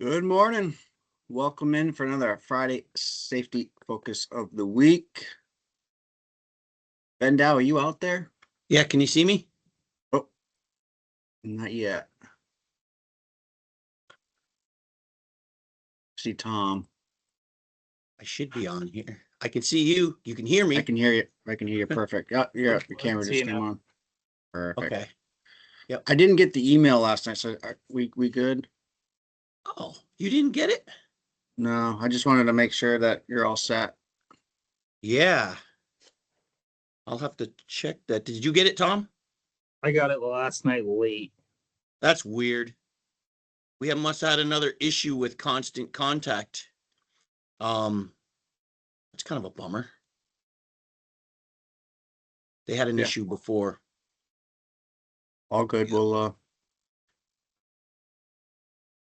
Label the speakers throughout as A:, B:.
A: Good morning. Welcome in for another Friday safety focus of the week. Ben Dow, are you out there?
B: Yeah, can you see me?
A: Oh, not yet. See Tom.
B: I should be on here. I can see you. You can hear
A: I
B: me.
A: can hear you. I can hear you perfect. Yeah, your camera
C: See
A: just
C: you
A: came
C: now.
A: on. Perfect.
B: Okay. Yep.
A: I didn't get the email last night, so we good?
B: Oh, you didn't get it?
A: No, I just wanted to make sure that you're all set.
B: Yeah. I'll have to check that. Did you get it, Tom?
C: I got it last night late.
B: That's weird. We must have had another issue with constant contact. It's kind of a bummer. They had an
A: Yeah.
B: issue before.
A: All good.
B: Yeah.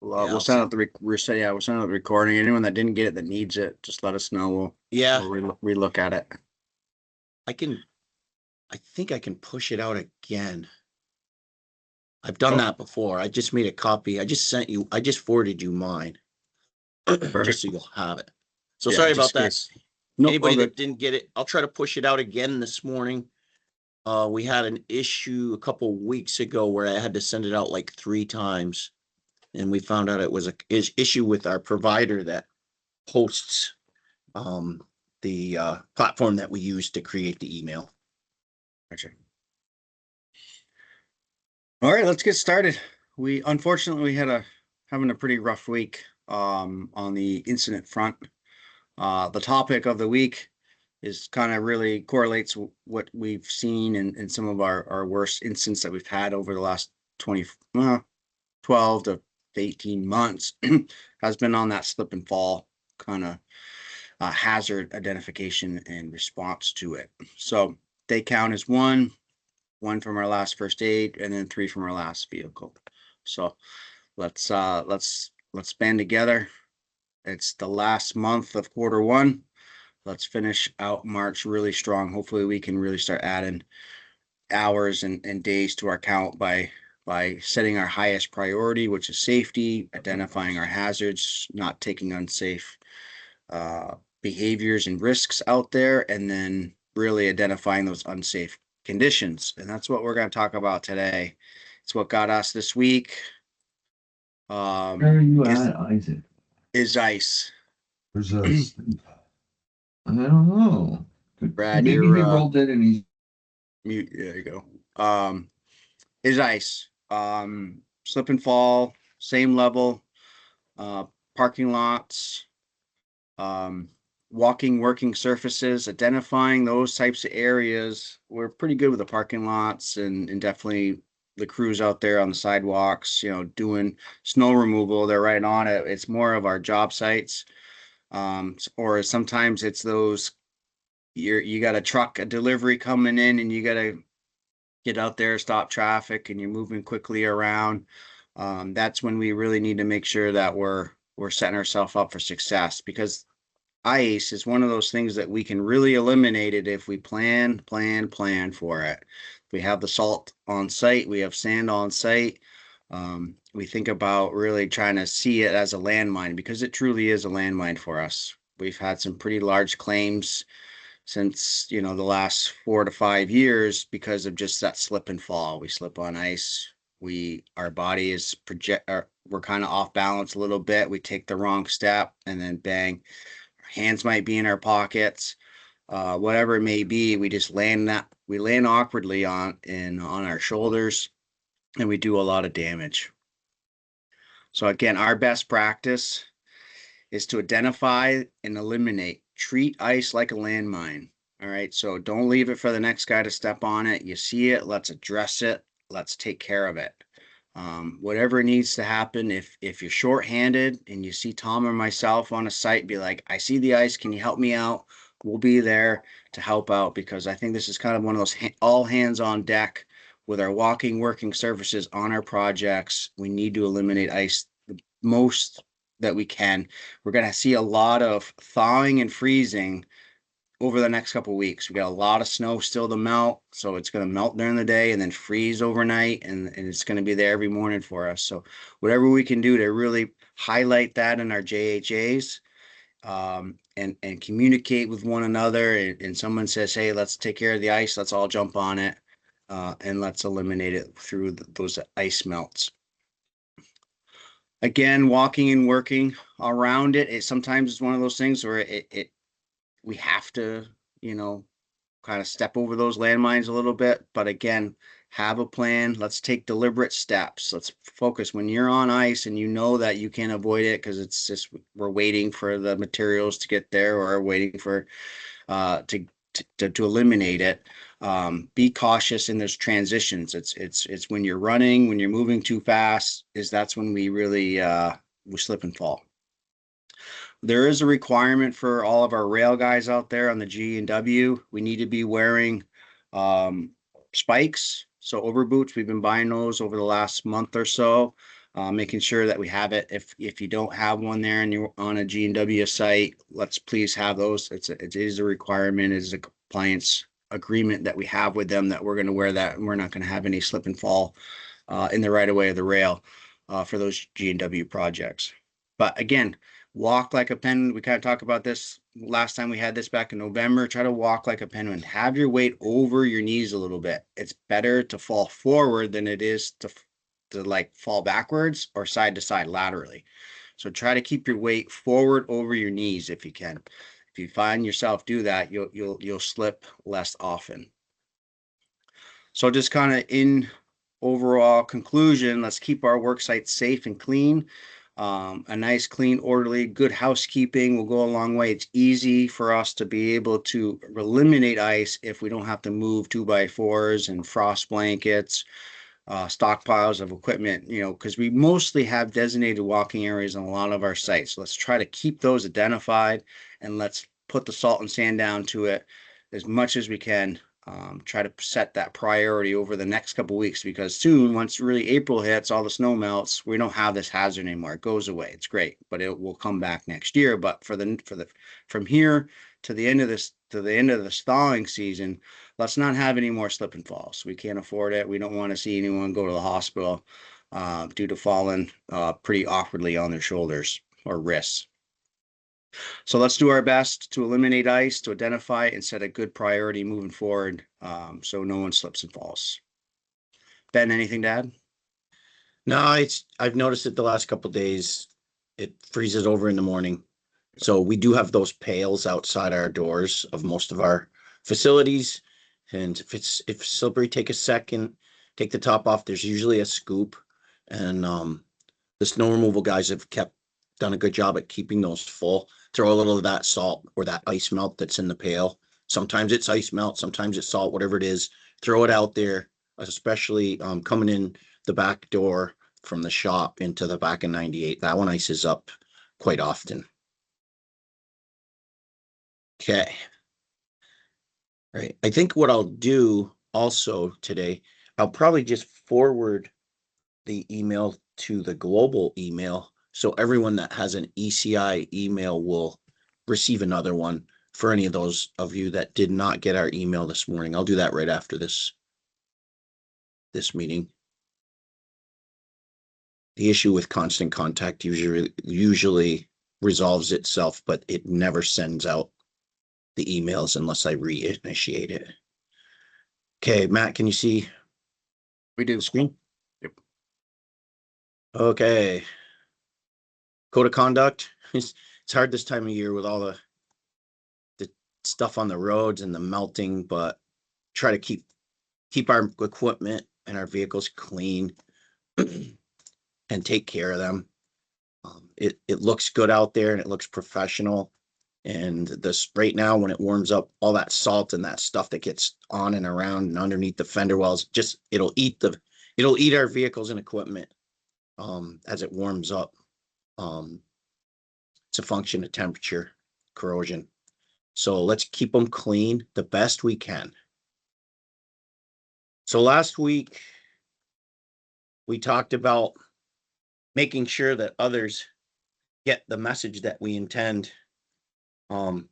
A: We'll send out we'll send out the recording. Anyone that didn't get it that needs it, just let us know. We'll relook at it.
B: I think I can push it out again. I've done that before. I just made a copy. I just forwarded you mine. Just so you'll have it. So
A: Yeah,
B: sorry
A: just
B: about
A: in
B: that.
A: case. Nope,
B: Anybody
A: all
B: that
A: good.
B: didn't get it, I'll try to push it out again this morning. We had an issue a couple weeks ago where I had to send it out like 3 times, and we found out it was a issue with our provider that hosts the platform that we use to create the email.
A: Gotcha. All right, let's get started. We unfortunately having a pretty rough week on the incident front. The topic of the week is kind of really correlates what we've seen in some of our worst incidents that we've had over the last 12 to 18 months has been on that slip and fall kind of hazard identification and response to it. So day count is one from our last first aid, and then 3 from our last vehicle. So let's band together. It's the last month of quarter 1. Let's finish out March really strong. Hopefully we can really start adding hours and days to our count by setting our highest priority, which is safety, identifying our hazards, not taking unsafe behaviors and risks out there, and then really identifying those unsafe conditions. And that's what we're going to talk about today. It's what got us this week.
D: Where are you at, Isaac?
A: Is ice.
D: Where's us? I don't know.
A: Brad,
D: Maybe
A: you're
D: he rolled it and he's
A: mute. There you go. Is ice. Slip and fall, same level. Parking lots, walking, working surfaces, identifying those types of areas. We're pretty good with the parking lots and definitely the crews out there on the sidewalks, doing snow removal. They're right on it. It's more of our job sites. Or sometimes it's those you got a delivery coming in and you got to get out there, stop traffic, and you're moving quickly around. That's when we really need to make sure that we're setting ourselves up for success, because ice is one of those things that we can really eliminate it if we plan for it. We have the salt on site, we have sand on site. We think about really trying to see it as a landmine, because it truly is a landmine for us. We've had some pretty large claims since the last 4 to 5 years because of just that slip and fall. We slip on ice. Our body is we're kind of off balance a little bit. We take the wrong step and then bang, our hands might be in our pockets. Whatever it may be, we just land awkwardly on our shoulders, and we do a lot of damage. So again, our best practice is to identify and eliminate. Treat ice like a landmine. All right. So don't leave it for the next guy to step on it. You see it, let's address it. Let's take care of it. Whatever needs to happen. If you're shorthanded and you see Tom or myself on a site, be like, I see the ice. Can you help me out? We'll be there to help out, because I think this is kind of one of those all hands on deck with our walking, working surfaces on our projects. We need to eliminate ice the most that we can. We're going to see a lot of thawing and freezing over the next couple of weeks. We got a lot of snow still to melt, so it's going to melt during the day and then freeze overnight, and it's going to be there every morning for us. So whatever we can do to really highlight that in our JHAs, and communicate with one another, and someone says, hey, let's take care of the ice, let's all jump on it, and let's eliminate it through those ice melts. Again, walking and working around it, sometimes it's one of those things where we have to, kind of step over those landmines a little bit. But again, have a plan. Let's take deliberate steps. Let's focus when you're on ice and you know that you can't avoid it because it's just we're waiting for the materials to get there or waiting for to eliminate it. Be cautious in those transitions. It's when you're running, when you're moving too fast, that's when we really we slip and fall. There is a requirement for all of our rail guys out there on the G and W. We need to be wearing spikes, so over boots. We've been buying those over the last month or so, making sure that we have it. If you don't have one there and you're on a G and W site, let's please have those. It is a requirement. It is a compliance agreement that we have with them that we're going to wear that, and we're not going to have any slip and fall in the right of way of the rail for those G and W projects. But again, walk like a penguin. We kind of talked about this last time we had this back in November. Try to walk like a penguin. Have your weight over your knees a little bit. It's better to fall forward than it is to like fall backwards or side to side laterally. So try to keep your weight forward over your knees if you can. If you find yourself do that, you'll slip less often. So just kind of in overall conclusion, let's keep our work sites safe and clean. A nice, clean, orderly, good housekeeping will go a long way. It's easy for us to be able to eliminate ice if we don't have to move 2x4s and frost blankets, stockpiles of equipment, because we mostly have designated walking areas on a lot of our sites. So let's try to keep those identified, and let's put the salt and sand down to it as much as we can. Try to set that priority over the next couple of weeks, because soon, once really April hits, all the snow melts, we don't have this hazard anymore. It goes away. It's great, but it will come back next year. But from here to the end of the thawing season, let's not have any more slip and falls. We can't afford it. We don't want to see anyone go to the hospital due to falling pretty awkwardly on their shoulders or wrists. So let's do our best to eliminate ice, to identify and set a good priority moving forward, so no one slips and falls. Ben, anything to add?
B: No, I've noticed it the last couple of days. It freezes over in the morning. So we do have those pails outside our doors of most of our facilities. And if slippery, take a second, take the top off. There's usually a scoop. And the snow removal guys have done a good job at keeping those full. Throw a little of that salt or that ice melt that's in the pail. Sometimes it's ice melt, sometimes it's salt, whatever it is. Throw it out there, especially coming in the back door from the shop into the back of 98. That one ices up quite often. Okay. Right. I think what I'll do also today, I'll probably just forward the email to the global email, so everyone that has an ECI email will receive another one for any of those of you that did not get our email this morning. I'll do that right after this meeting. The issue with Constant Contact usually resolves itself, but it never sends out the emails unless I reinitiate it. Okay, Matt, can you see
A: We do.
B: the screen?
A: Yep.
B: Okay. Code of conduct. It's hard this time of year with all the stuff on the roads and the melting, but try to keep our equipment and our vehicles clean and take care of them. It looks good out there and it looks professional. And this right now, when it warms up, all that salt and that stuff that gets on and around and underneath the fender wells, it'll eat our vehicles and equipment as it warms up. It's a function of temperature, corrosion. So let's keep them clean the best we can. So last week, we talked about making sure that others get the message that we intend. How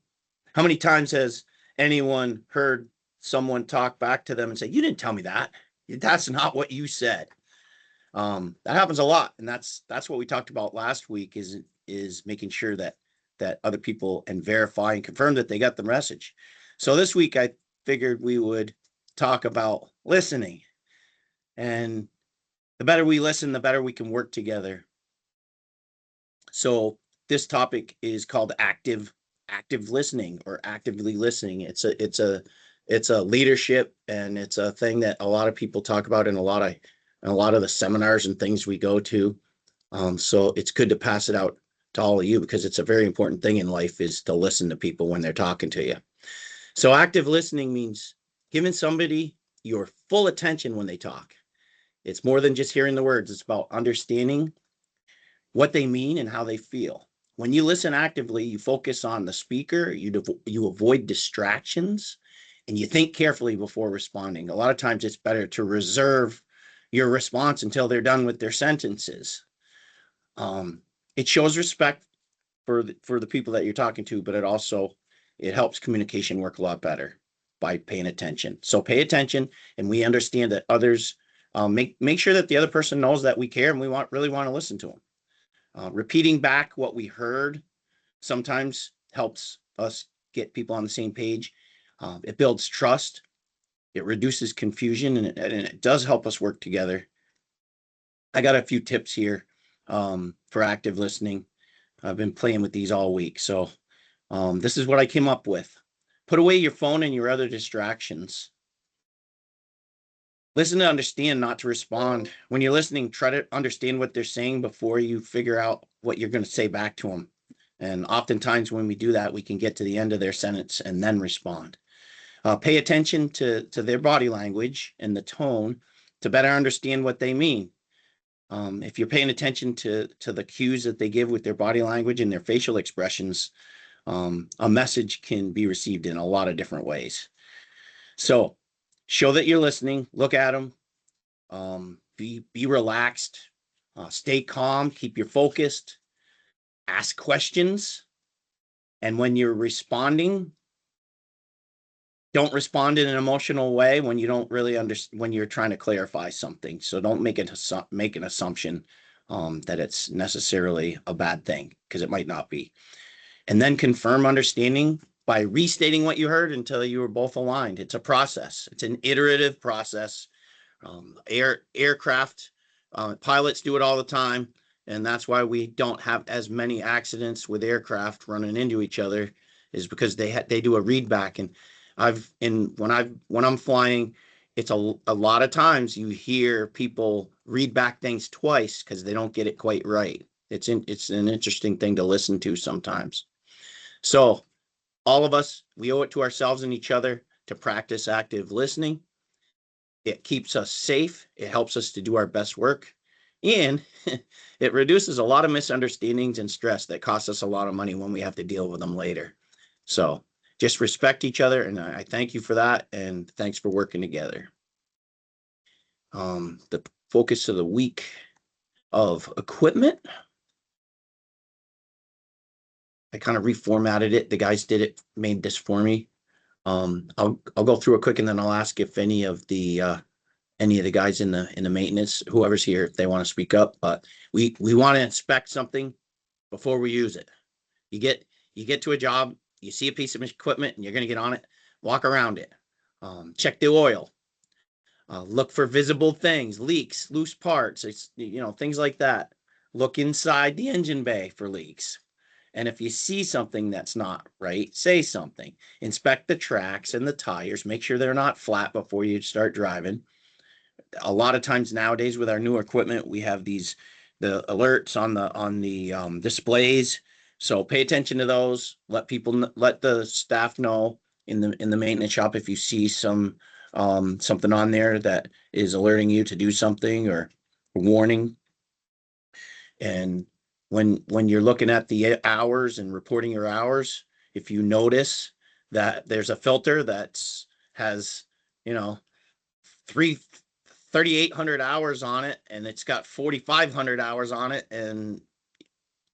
B: many times has anyone heard someone talk back to them and say, you didn't tell me that. That's not what you said. That happens a lot. And that's what we talked about last week is making sure that other people and verify and confirm that they got the message. So this week I figured we would talk about listening. And the better we listen, the better we can work together. So this topic is called active listening or actively listening. It's a leadership, and it's a thing that a lot of people talk about in a lot of the seminars and things we go to. So it's good to pass it out to all of you, because it's a very important thing in life, is to listen to people when they're talking to you. So active listening means giving somebody your full attention when they talk. It's more than just hearing the words. It's about understanding what they mean and how they feel. When you listen actively, you focus on the speaker, you avoid distractions, and you think carefully before responding. A lot of times it's better to reserve your response until they're done with their sentences. It shows respect for the people that you're talking to, but it helps communication work a lot better by paying attention. So pay attention, and we understand that others, make sure that the other person knows that we care and we really want to listen to them. Repeating back what we heard sometimes helps us get people on the same page. It builds trust. It reduces confusion, and it does help us work together. I got a few tips here for active listening. I've been playing with these all week. So this is what I came up with. Put away your phone and your other distractions. Listen to understand, not to respond. When you're listening, try to understand what they're saying before you figure out what you're going to say back to them. And oftentimes when we do that, we can get to the end of their sentence and then respond. Pay attention to their body language and the tone to better understand what they mean. If you're paying attention to the cues that they give with their body language and their facial expressions, a message can be received in a lot of different ways. So show that you're listening, look at them, be relaxed, stay calm, keep your focused, ask questions. And when you're responding, don't respond in an emotional way when you don't really understand, when you're trying to clarify something. So don't make an assumption that it's necessarily a bad thing, because it might not be. And then confirm understanding by restating what you heard until you were both aligned. It's a process. It's an iterative process. Aircraft pilots do it all the time, and that's why we don't have as many accidents with aircraft running into each other, is because they do a read back. And when I'm flying, it's a lot of times you hear people read back things twice because they don't get it quite right. It's an interesting thing to listen to sometimes. So all of us, we owe it to ourselves and each other to practice active listening. It keeps us safe. It helps us to do our best work. And it reduces a lot of misunderstandings and stress that costs us a lot of money when we have to deal with them later. So just respect each other. And I thank you for that. And thanks for working together. The focus of the week of equipment. I kind of reformatted it. The guys made this for me. I'll go through it quick, and then I'll ask if any of the guys in the maintenance, whoever's here, if they want to speak up. But we want to inspect something before we use it. You get to a job, you see a piece of equipment, and you're going to get on it. Walk around it. Check the oil. Look for visible things, leaks, loose parts, things like that. Look inside the engine bay for leaks. And if you see something that's not right, say something. Inspect the tracks and the tires. Make sure they're not flat before you start driving. A lot of times nowadays with our new equipment, we have the alerts on the displays. So pay attention to those. Let the staff know in the maintenance shop if you see something on there that is alerting you to do something or warning. And when you're looking at the hours and reporting your hours, if you notice that there's a filter has 3,800 hours on it, and it's got 4,500 hours on it, and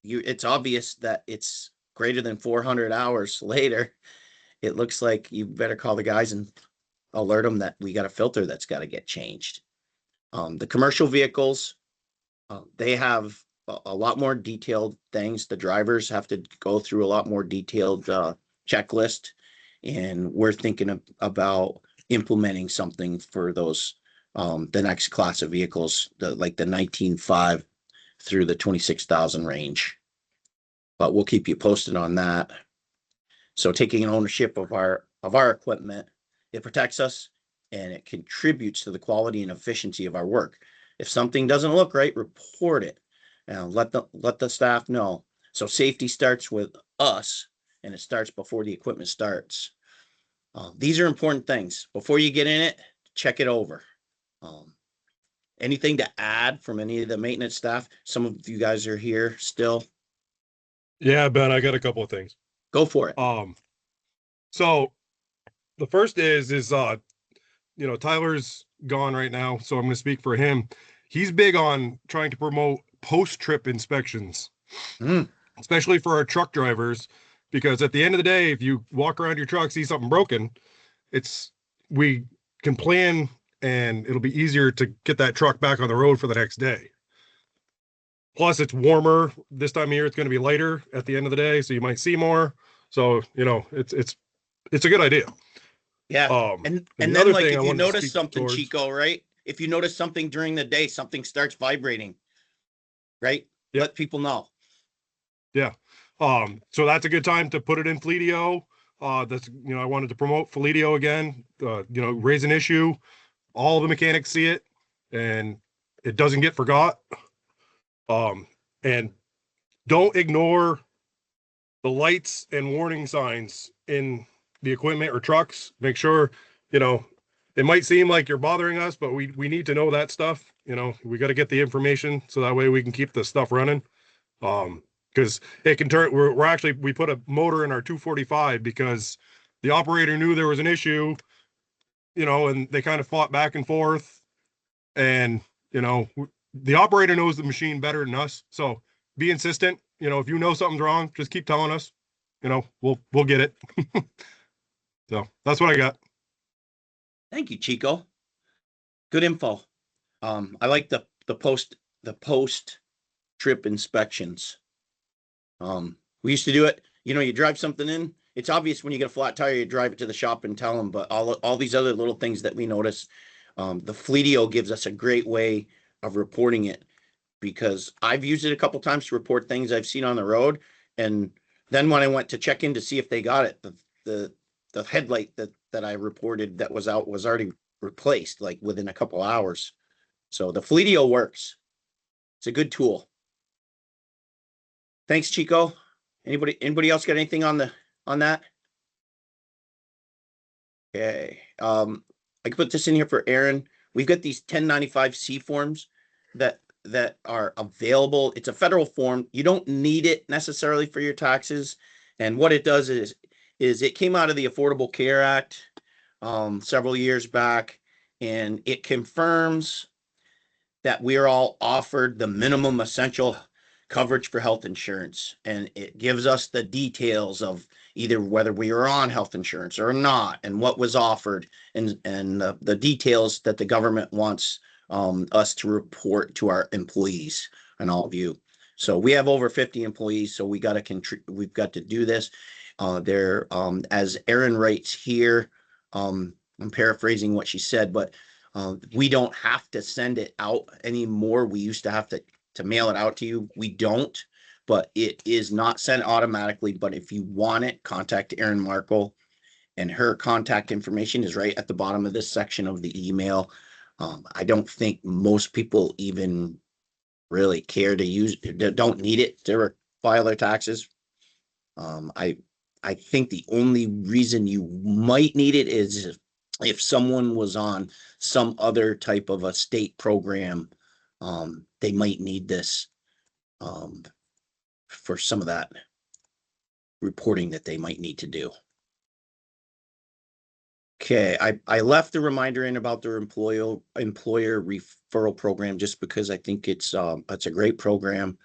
B: it's obvious that it's greater than 400 hours later, it looks like you better call the guys and alert them that we got a filter that's got to get changed. The commercial vehicles, they have a lot more detailed things. The drivers have to go through a lot more detailed checklist, and we're thinking about implementing something for those the next class of vehicles, like the 19.5 through the 26,000 range. But we'll keep you posted on that. So taking ownership of our equipment, it protects us and it contributes to the quality and efficiency of our work. If something doesn't look right, report it and let the staff know. So safety starts with us, and it starts before the equipment starts. These are important things. Before you get in it, check it over. Anything to add from any of the maintenance staff? Some of you guys are here still.
E: Yeah, Ben, I got a couple of things.
B: Go for it.
E: So the first is Tyler's gone right now, so I'm going to speak for him. He's big on trying to promote post-trip inspections, especially for our truck drivers, because at the end of the day, if you walk around your truck, see something broken, we can plan and it'll be easier to get that truck back on the road for the next day. Plus, it's warmer this time of year. It's going to be lighter at the end of the day, so you might see more. So, it's a good idea.
B: Yeah. And then, like, if you notice something, Chico, right? If you notice something during the day, something starts vibrating, right? Yep. Let people know.
E: Yeah. So that's a good time to put it in Fleetio. I wanted to promote Fleetio again, raise an issue. All the mechanics see it and it doesn't get forgot. And don't ignore the lights and warning signs in the equipment or trucks. Make sure, it might seem like you're bothering us, but we need to know that stuff. We got to get the information so that way we can keep the stuff running. Because it can turn, we put a motor in our 245 because the operator knew there was an issue, and they kind of fought back and forth. And, the operator knows the machine better than us. So be insistent. If you know something's wrong, just keep telling us. We'll get it. So that's what I got.
B: Thank you, Chico. Good info. I like the post trip inspections. We used to do it. You drive something in. It's obvious when you get a flat tire, you drive it to the shop and tell them. But all these other little things that we notice, the Fleetio gives us a great way of reporting it, because I've used it a couple times to report things I've seen on the road. And then when I went to check in to see if they got it, the headlight that I reported that was out was already replaced, like within a couple hours. So the Fleetio works. It's a good tool. Thanks, Chico. Anybody else got anything on that? Okay. I can put this in here for Aaron. We've got these 1095C forms that are available. It's a federal form. You don't need it necessarily for your taxes. And what it does is it came out of the Affordable Care Act several years back, and it confirms that we are all offered the minimum essential coverage for health insurance. And it gives us the details of either whether we are on health insurance or not, and what was offered, and the details that the government wants us to report to our employees and all of you. So we have over 50 employees, so we've got to do this. As Erin writes here, I'm paraphrasing what she said, but we don't have to send it out anymore. We used to have to mail it out to you. We don't, but it is not sent automatically. But if you want it, contact Erin Markle, and her contact information is right at the bottom of this section of the email. I don't think most people even really care to use, don't need it to file their taxes. I think the only reason you might need it is if someone was on some other type of a state program, they might need this for some of that reporting that they might need to do. Okay, I left the reminder in about their employer referral program just because I think it's a great program.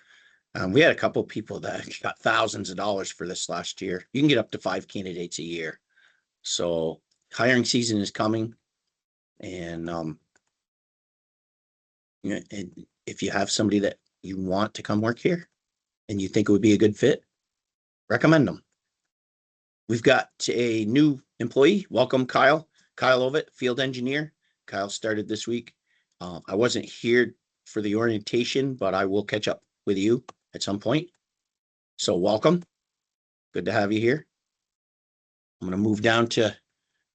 B: We had a couple of people that got thousands of dollars for this last year. You can get up to 5 candidates a year. So hiring season is coming, and you know, and if you have somebody that you want to come work here and you think it would be a good fit, recommend them. We've got a new employee. Welcome, Kyle. Kyle Ovitt, field engineer. Kyle started this week. I wasn't here for the orientation, but I will catch up with you at some point. So welcome. Good to have you here. I'm going to move down to, I'm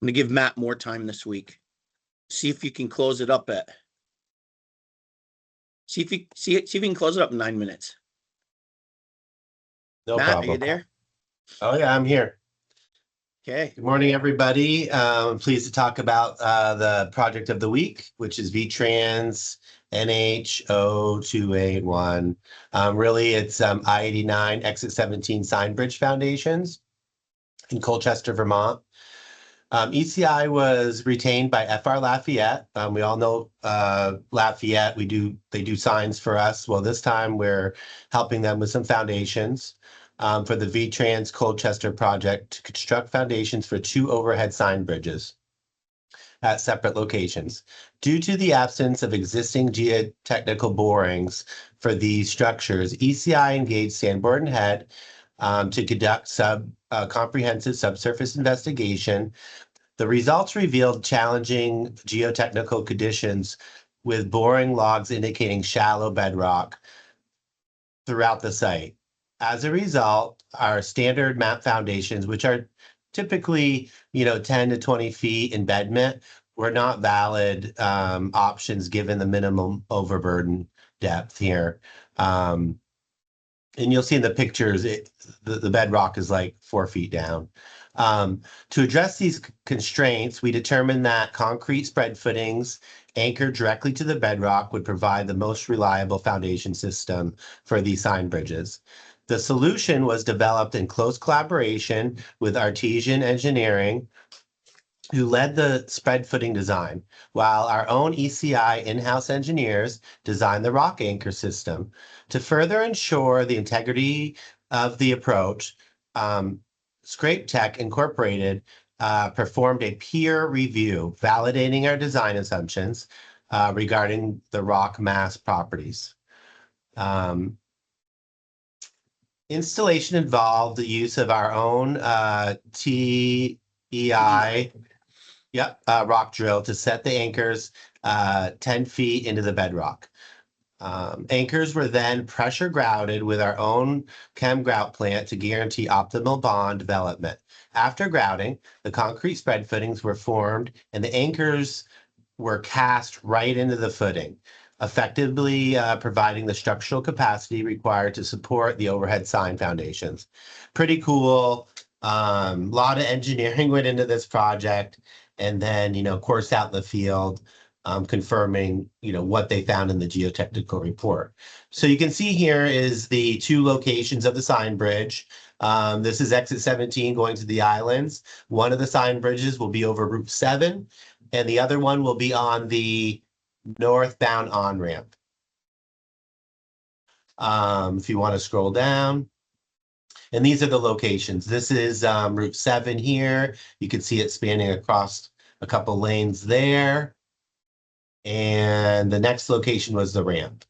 B: going to give Matt more time this week. See if you can close it up at, see if you can close it up in 9 minutes.
F: No
B: Matt,
F: problem.
B: are you there?
F: Oh yeah, I'm here.
B: Okay.
F: Good morning, everybody. I'm pleased to talk about the project of the week, which is VTrans NH0281. Really, it's I-89 Exit 17 Sign Bridge Foundations in Colchester, Vermont. ECI was retained by FR Lafayette. We all know Lafayette. They do signs for us. Well, this time we're helping them with some foundations for the VTrans Colchester project to construct foundations for 2 overhead sign bridges at separate locations. Due to the absence of existing geotechnical borings for these structures, ECI engaged Sanborn Head to conduct comprehensive subsurface investigation. The results revealed challenging geotechnical conditions with boring logs indicating shallow bedrock throughout the site. As a result, our standard map foundations, which are typically 10 to 20 feet embedment, were not valid options given the minimum overburden depth here. And you'll see in the pictures, the bedrock is like 4 feet down. To address these constraints, we determined that concrete spread footings anchored directly to the bedrock would provide the most reliable foundation system for these sign bridges. The solution was developed in close collaboration with Artesian Engineering, who led the spread footing design, while our own ECI in-house engineers designed the rock anchor system. To further ensure the integrity of the approach, Scrape Tech Incorporated performed a peer review, validating our design assumptions regarding the rock mass properties. Installation involved the use of our own TEI rock drill to set the anchors 10 feet into the bedrock. Anchors were then pressure grouted with our own chem grout plant to guarantee optimal bond development. After grouting, the concrete spread footings were formed and the anchors were cast right into the footing, effectively providing the structural capacity required to support the overhead sign foundations. Pretty cool. A lot of engineering went into this project, and then course out in the field, confirming what they found in the geotechnical report. So you can see here is the 2 locations of the sign bridge. This is exit 17 going to the islands. One of the sign bridges will be over Route 7, and the other one will be on the northbound on-ramp. If you want to scroll down. And these are the locations. This is Route 7 here. You can see it spanning across a couple lanes there. And the next location was the ramp.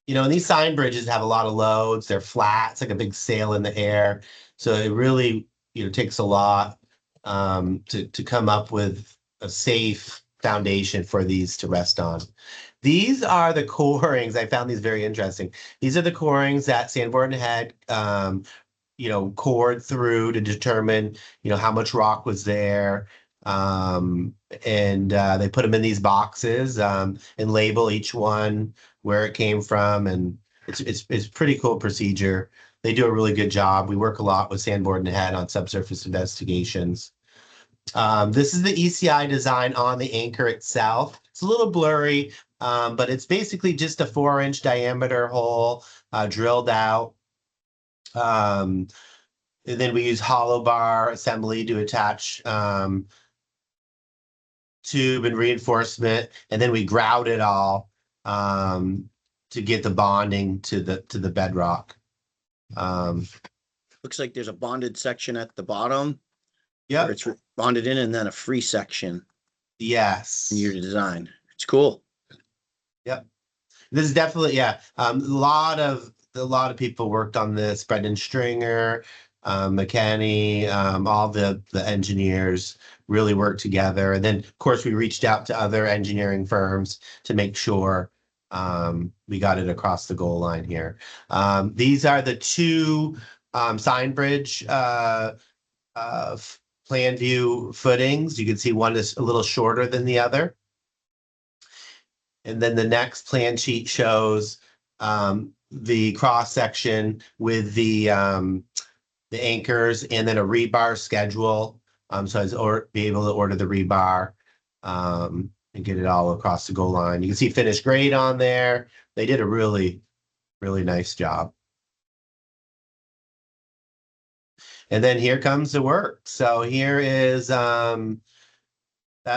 F: And these sign bridges have a lot of loads. They're flat. It's like a big sail in the air. So it really, takes a lot to come up with a safe foundation for these to rest on. These are the corings. I found these very interesting. These are the corings that Sanborn had, cored through to determine, how much rock was there. And they put them in these boxes and label each one where it came from. And it's pretty cool procedure. They do a really good job. We work a lot with Sanborn Head on subsurface investigations. This is the ECI design on the anchor itself. It's a little blurry, but it's basically just a 4-inch diameter hole drilled out. And then we use hollow bar assembly to attach tube and reinforcement, and then we grout it all to get the bonding to the bedrock.
B: Looks like there's a bonded section at the bottom. where
F: Yep.
B: it's bonded in and then a free section
F: Yes.
B: in your design. It's cool.
F: Yep. This is definitely, yeah. A lot of people worked on this. Brendan Stringer, McKinney, all the engineers really worked together. And then, of course, we reached out to other engineering firms to make sure we got it across the goal line here. These are the two sign bridge plan view footings. You can see one is a little shorter than the other. And then the next plan sheet shows the cross section with the anchors and then a rebar schedule. So as or be able to order the rebar and get it all across the goal line. You can see finished grade on there. They did a really, really nice job. And then here comes the work. So here is that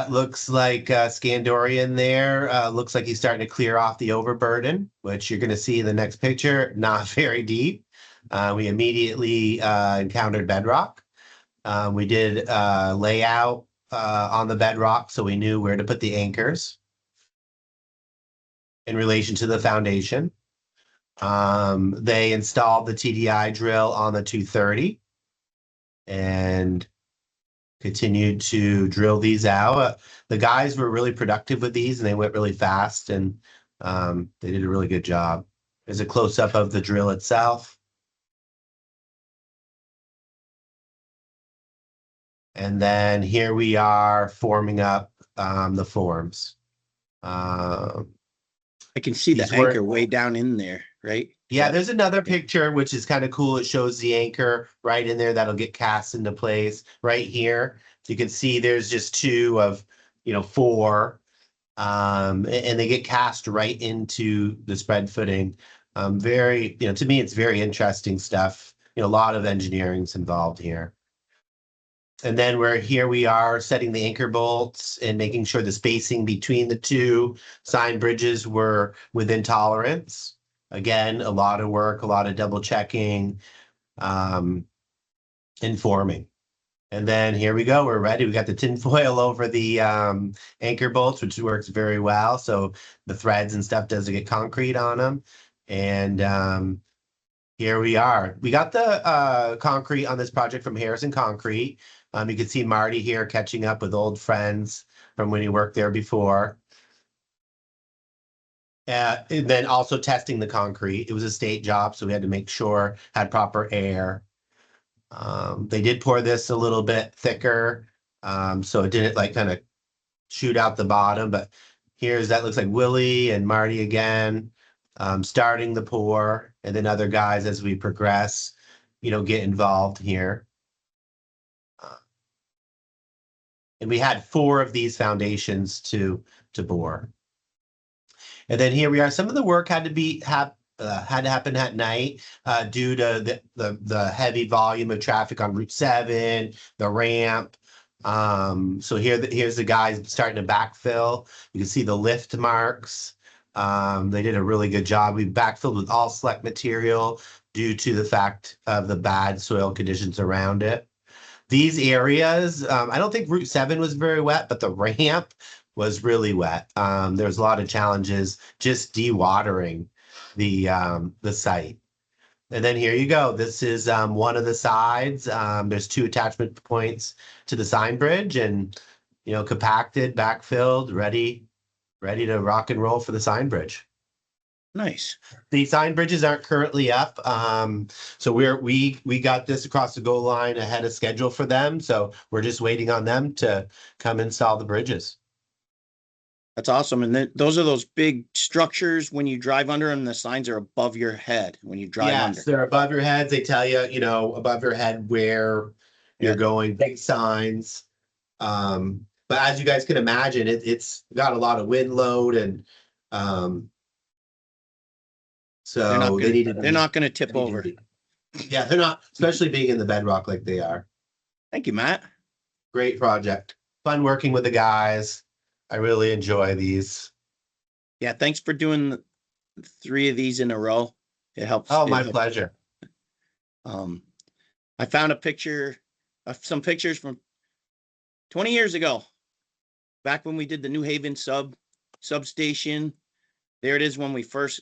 F: looks like Scandorian there. Looks like he's starting to clear off the overburden, which you're going to see in the next picture. Not very deep. We immediately encountered bedrock. We did layout on the bedrock, so we knew where to put the anchors in relation to the foundation. They installed the TDI drill on the 230 and continued to drill these out. The guys were really productive with these and they went really fast and they did a really good job. There's a close up of the drill itself. And then here we are forming up the forms.
B: I can see the
F: These were-
B: anchor way down in there, right?
F: Yeah, there's another picture which is kind of cool. It shows the anchor right in there that'll get cast into place right here. You can see there's just two of, four, and they get cast right into the spread footing. Very, to me, it's very interesting stuff. A lot of engineering's involved here. And then we are setting the anchor bolts and making sure the spacing between the two sign bridges were within tolerance. Again, a lot of work, a lot of double checking, informing. And then here we go. We're ready. We got the tin foil over the anchor bolts, which works very well. So the threads and stuff doesn't get concrete on them. And here we are. We got the concrete on this project from Harrison Concrete. You can see Marty here catching up with old friends from when he worked there before. And then also testing the concrete. It was a state job, so we had to make sure had proper air. They did pour this a little bit thicker, so it didn't like kind of shoot out the bottom. But that looks like Willie and Marty again, starting the pour, and then other guys as we progress, get involved here. And we had 4 of these foundations to bore. And then here we are. Some of the work had to happen at night due to the heavy volume of traffic on Route 7, the ramp. So here's the guys starting to backfill. You can see the lift marks. They did a really good job. We backfilled with all select material due to the fact of the bad soil conditions around it. These areas, I don't think Route 7 was very wet, but the ramp was really wet. There's a lot of challenges just dewatering the site. And then here you go. This is one of the sides. There's 2 attachment points to the sign bridge and, compacted, backfilled, ready to rock and roll for the sign bridge.
B: Nice.
F: The sign bridges aren't currently up. So we got this across the goal line ahead of schedule for them. So we're just waiting on them to come install the bridges.
B: That's awesome. And then those are those big structures when you drive under them, the signs are above your head when you drive under.
F: Yes, they're above your heads. They tell you, above your head where you're going, big signs. But as you guys can imagine, it's got a lot of wind load and so
B: they're not going to tip over.
F: Yeah, they're not, especially being in the bedrock like they are.
B: Thank you, Matt.
F: Great project. Fun working with the guys. I really enjoy these.
B: Yeah, thanks for doing 3 of these in a row. It helps.
F: Oh, my pleasure.
B: I found a picture, some pictures from 20 years ago, back when we did the New Haven substation. There it is when we first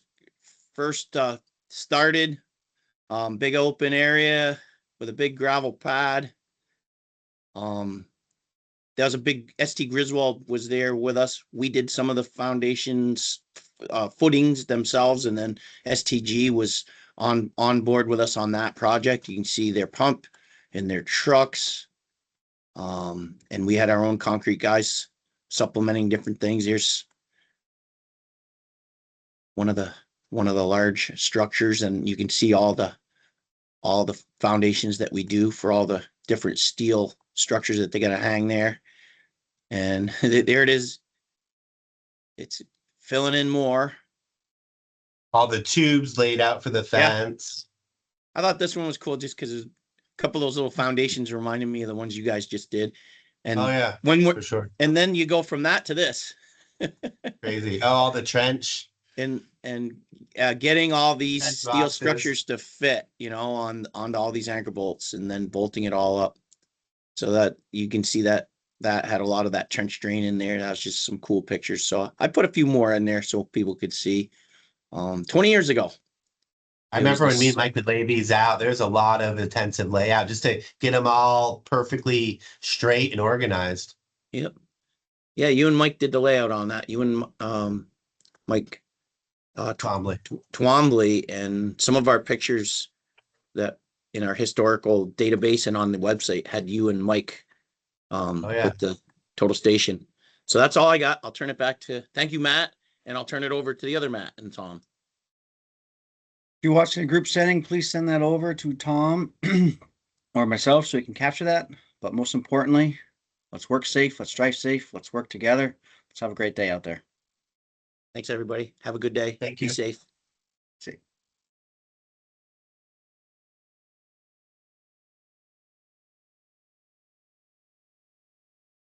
B: started. Big open area with a big gravel pad. There was a big ST Griswold was there with us. We did some of the foundations, footings themselves, and then STG was on board with us on that project. You can see their pump and their trucks. And we had our own concrete guys supplementing different things. Here's one of the large structures, and you can see all the foundations that we do for all the different steel structures that they got to hang there. And there it is. It's filling in more.
F: All the tubes laid out for the fence.
B: I thought this one was cool just because a couple of those little foundations reminded me of the ones you guys just did. And
F: Oh yeah,
B: when we're,
F: for sure.
B: and then you go from that to this.
F: Crazy. Oh, all the trench.
B: And getting all these
F: Trench
B: steel
F: boxes.
B: structures to fit, onto all these anchor bolts, and then bolting it all up so that you can see that had a lot of that trench drain in there. That was just some cool pictures. So I put a few more in there so people could see. 20 years ago.
F: I remember when me and Mike would lay these out, there's a lot of intensive layout just to get them all perfectly straight and organized.
B: Yep. Yeah, you and Mike did the layout on that. You and Mike Twombly, and some of our pictures that in our historical database and on the website had you and Mike with the total station. So that's all I got. I'll turn it back to, thank you, Matt, and I'll turn it over to the other Matt and Tom.
A: If you're watching a group setting, please send that over to Tom or myself so we can capture that. But most importantly, let's work safe, let's drive safe, let's work together. Let's have a great day out there.
B: Thanks, everybody. Have a good day.
F: Thank
B: Be
F: you.
B: safe.
A: See.